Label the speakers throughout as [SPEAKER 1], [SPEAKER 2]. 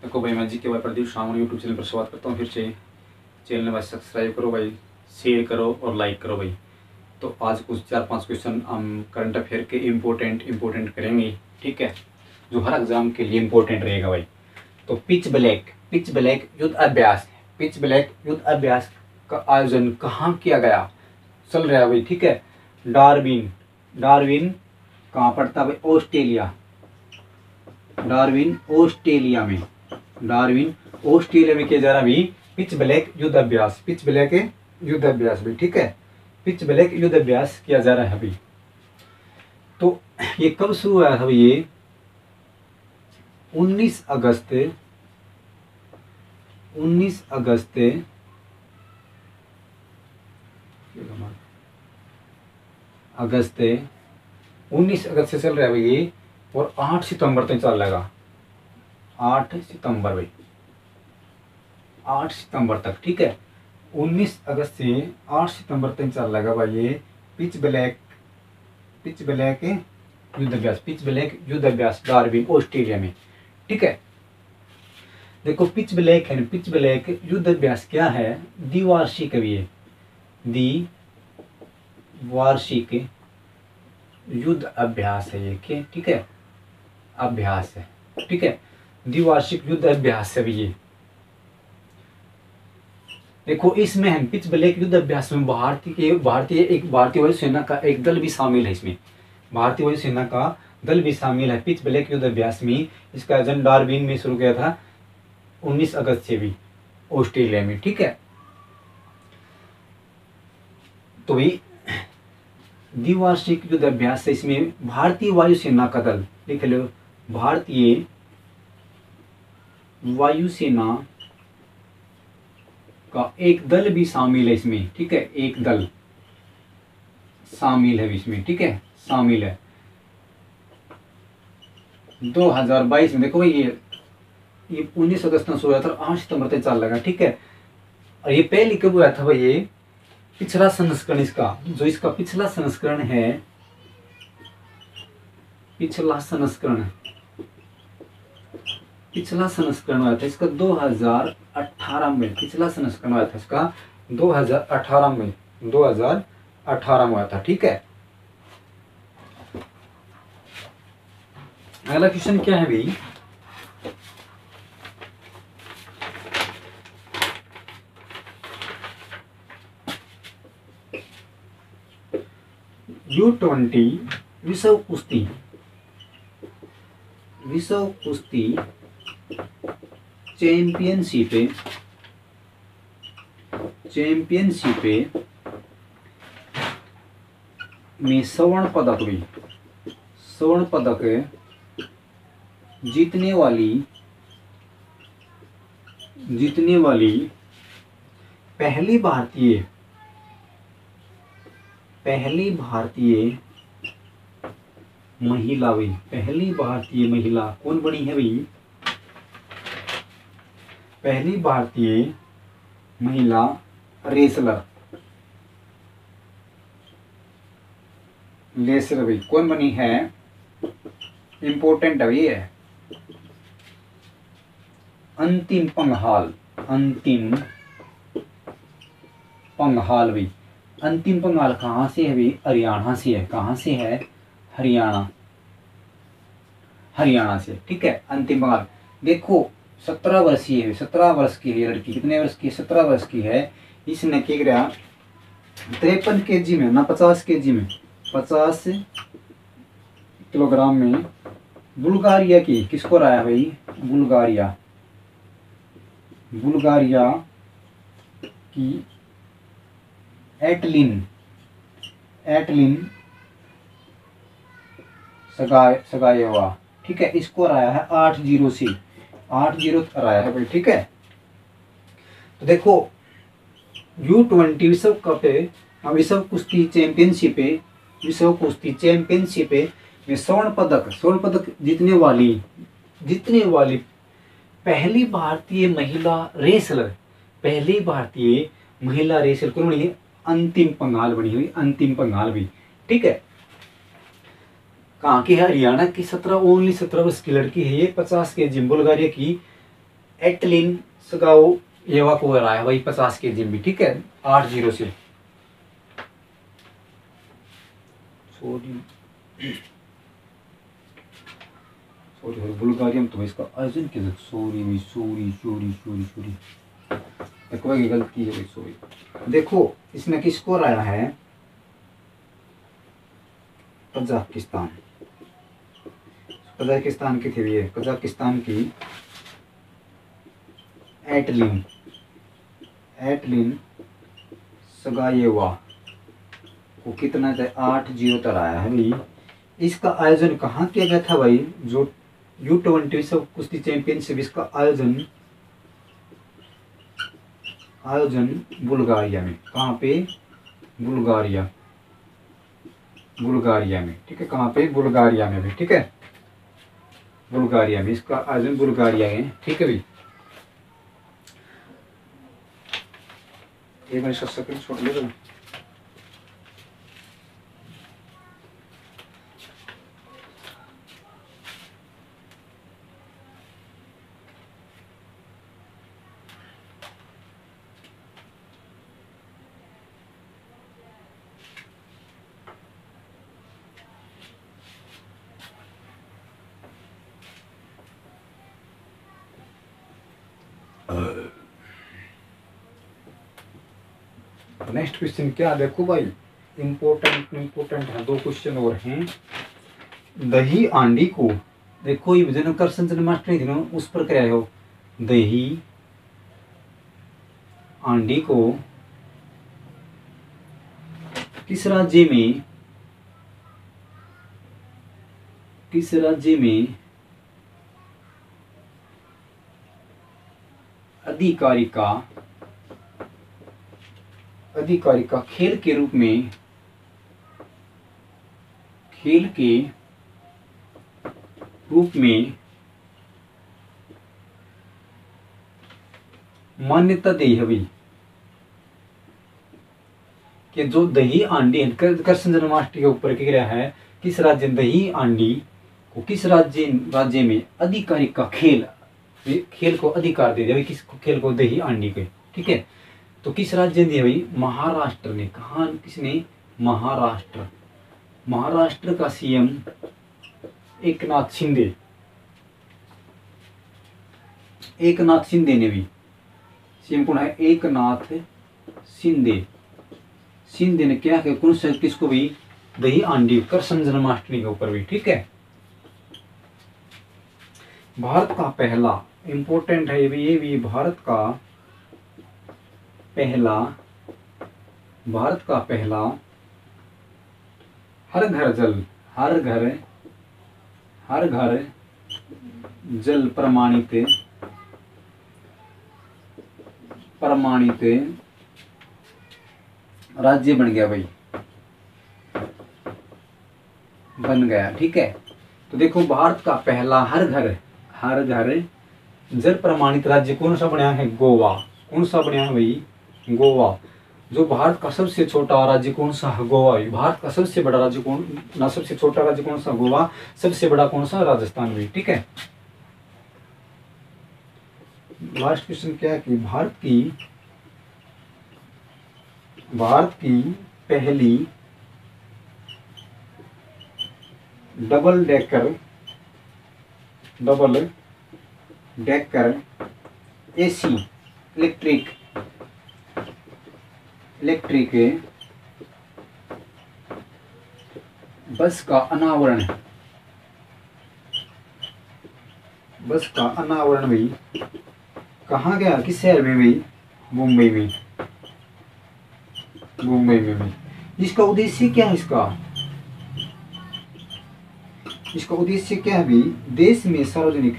[SPEAKER 1] देखो भाई, मैं जी के भाई प्रदीप शाम यूट्यूब चैनल पर शुरुआत करता हूँ फिर से। चैनल भाई सब्सक्राइब करो भाई, शेयर करो और लाइक करो भाई। तो आज कुछ 4-5 क्वेश्चन हम करंट अफेयर के इम्पोर्टेंट करेंगे, ठीक है, जो हर एग्जाम के लिए इम्पोर्टेंट रहेगा भाई। तो पिच ब्लैक युद्ध अभ्यास, पिच ब्लैक युद्ध अभ्यास का आयोजन कहाँ किया गया, चल रहा है भाई, ठीक है। डार्विन कहाँ पड़ता है भाई? ऑस्ट्रेलिया। डार्विन ऑस्ट्रेलिया में किया जा रहा भाई पिच ब्लैक युद्ध अभ्यास, पिच ब्लैक युद्ध अभ्यास भाई, ठीक है। पिच ब्लैक युद्ध अभ्यास किया जा रहा है अभी। तो ये कब शुरू हुआ था भाई? ये 19 अगस्त 19 अगस्त से चल रहा है भाई ये, और 8 सितंबर तक चल रहेगा। 8 सितंबर भाई, 8 सितंबर तक, ठीक है। 19 अगस्त से 8 सितंबर तक चल रहेगा भाई ये पिच ब्लैक युद्ध अभ्यास डार्विन ऑस्ट्रेलिया में, ठीक है। देखो पिच ब्लैक युद्ध अभ्यास क्या है? द्विवार्षिक है ये, द्विवार्षिक युद्ध अभ्यास है ये, ठीक है, अभ्यास है, ठीक है, द्विवार्षिक युद्ध अभ्यास है ये। देखो इसमें हम पिच ब्लैक युद्ध अभ्यास में भारतीय वायुसेना का एक दल भी शामिल है। इसमें भारतीय वायुसेना का दल भी शामिल है पिच ब्लैक युद्ध अभ्यास में। इसका आयोजन डार्विन में शुरू किया था 19 अगस्त से भी, ऑस्ट्रेलिया में, ठीक है। तो भाई द्विवार्षिक युद्ध अभ्यास है, इसमें भारतीय वायुसेना का दल, लिख लो, भारतीय वायुसेना का एक दल भी शामिल है इसमें, ठीक है, एक दल शामिल है इसमें, ठीक है, शामिल है। 2022 में देखो भाई ये 19 अगस्त में शुरू हुआ था, 8 सितंबर तक चल लगा, ठीक है। और ये पहले कब हुआ था भाई? ये पिछला संस्करण इसका, जो इसका पिछला संस्करण है, पिछला संस्करण हुआ था इसका 2018 में, पिछला संस्करण हुआ था इसका 2018 में हुआ था, ठीक है। अगला क्वेश्चन क्या है भाई? U20 विश्व कुश्ती चैंपियनशिप में स्वर्ण पदक जीतने वाली पहली भारतीय महिला भाई, पहली भारतीय महिला कौन बनी है भाई? पहली भारतीय महिला रेसलर भाई कौन बनी है? इंपॉर्टेंट है ये, अंतिम पंघाल भाई। अंतिम पंघाल कहाँ से है भाई? हरियाणा से है। कहाँ से है? हरियाणा से, ठीक है। अंतिम पंघाल देखो 17 वर्षीय है, 17 वर्ष की है लड़की। कितने वर्ष की? 17 वर्ष की है। इसने क्या किया? 53 kg में ना 50 kg में, 50 किलोग्राम में बुल्गारिया की, किसको हराया भाई? बुल्गारिया की एटलिन सगायेवा, ठीक है, इसको हराया है 8-0 से, 8-0 हराया है भाई, ठीक है। तो देखो U20 विश्व कप है, विश्व कुश्ती चैंपियनशिप में स्वर्ण पदक जीतने वाली पहली भारतीय महिला रेसलर कौन बनी है? अंतिम पंघाल बनी हुई, अंतिम पंघाल भी, ठीक है। कहाँ की है? हरियाणा की। 17 वर्ष की लड़की है ये। 50 kg बुल्गारिया की एटलिन सगाओ येवा को रहा है भाई 50 kg भी, ठीक है 80 से। सॉरी बुल्गारियम तो इसका आयोजन के सॉरी भाई सॉरी कोई गलती है भाई सॉरी। देखो इसमें किसको आया है कजाकिस्तान की थी ये, कजाकिस्तान की एटलिन सगायेवा को कितना था 8-0 तक आया है भाई। इसका आयोजन कहाँ किया गया था भाई, जो U20 सब कुश्ती चैंपियनशिप, इसका आयोजन बुल्गारिया में। कहाँ पे, बुल्गारिया में, ठीक है। कहाँ पे, बुल्गारिया में भी, ठीक है बुल्गारिया में, इसका आयोजन बुल्गारिया है, ठीक है भाई। एक बार सेकंड छोड़ ले दो। नेक्स्ट क्वेश्चन क्या, देखो भाई इम्पोर्टेंट है, 2 क्वेश्चन और हैं। दही आंडी को, देखो ये जन्म कर जन्माष्टमी थी ना, उस पर क्या हो, दही आंडी को किस राज्य अधिकारी का खेल के रूप में मान्यता दी है भाई, कि जो दही आंडी कृष्ण जन्माष्टमी के ऊपर क्या है, किस राज्य दही आंडी को किस राज्य में अधिकारी का खेल को अधिकार दे दिया भाई, किस खेल को, दही आंडी के, ठीक है। तो किस राज्य ने दिया भाई, महाराष्ट्र ने। कहा किसने, महाराष्ट्र का सीएम एकनाथ शिंदे ने भी, सीएम कौन है, एकनाथ शिंदे ने क्या किया, किसको भी, दही आंडी कृष्ण जन्माष्टमी के ऊपर भी, ठीक है। भारत का पहला, इंपॉर्टेंट है ये भी, भारत का पहला हर घर जल प्रमाणित राज्य बन गया, ठीक है। तो देखो भारत का पहला हर घर जल प्रमाणित राज्य कौन सा बना है, गोवा। कौन सा बना है भाई, गोवा। जो भारत का सबसे छोटा राज्य कौन सा है, गोवा। भारत का सबसे बड़ा राज्य कौन ना, सबसे छोटा राज्य कौन सा, गोवा। सबसे बड़ा कौन सा, राजस्थान भी, ठीक है। लास्ट क्वेश्चन क्या है कि भारत की पहली double decker AC electric bus का अनावरण भाई कहाँ गया, किस शहर में भाई, मुंबई में भाई। इसका उद्देश्य क्या है, इसका उद्देश्य क्या है भाई, देश में सार्वजनिक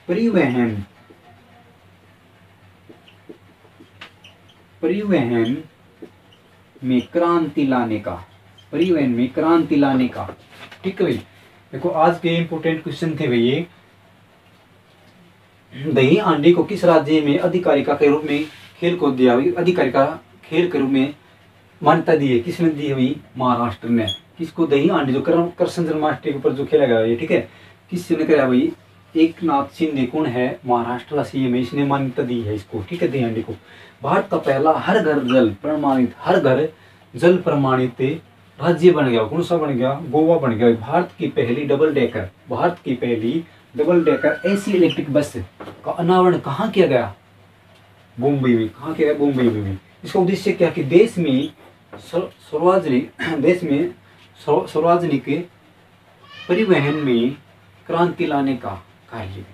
[SPEAKER 1] परिवहन में क्रांति लाने का, ठीक है भाई। देखो आज के इंपोर्टेंट क्वेश्चन थे भाई ये, दही आंडी को किस राज्य में अधिकारी का के रूप में खेल को दिया, अधिकारी का खेल के रूप में मान्यता दी है, किसने दी है भाई, महाराष्ट्र ने। किसको, दही हांडी जो कृष्ण जन्माष्टमी के ऊपर जो खेला गया ये, ठीक है। किसने कराया भाई, एक नाथ शिंदे कौन है, महाराष्ट्र का सीएम है, इसने मान्यता दी है इसको, ठीक है, दही हांडी को। भारत का पहला हर घर जल प्रमाणित, हर घर जल प्रमाणित राज्य बन गया, कौन सा बन गया, गोवा बन गया। भारत की पहली डबल डेकर, भारत की पहली double decker AC electric bus का अनावरण कहाँ किया गया, मुंबई में। कहाँ किया गया, मुंबई में। इसका उद्देश्य क्या कि देश में सार्वजनिक परिवहन में क्रांति लाने का कार्य है।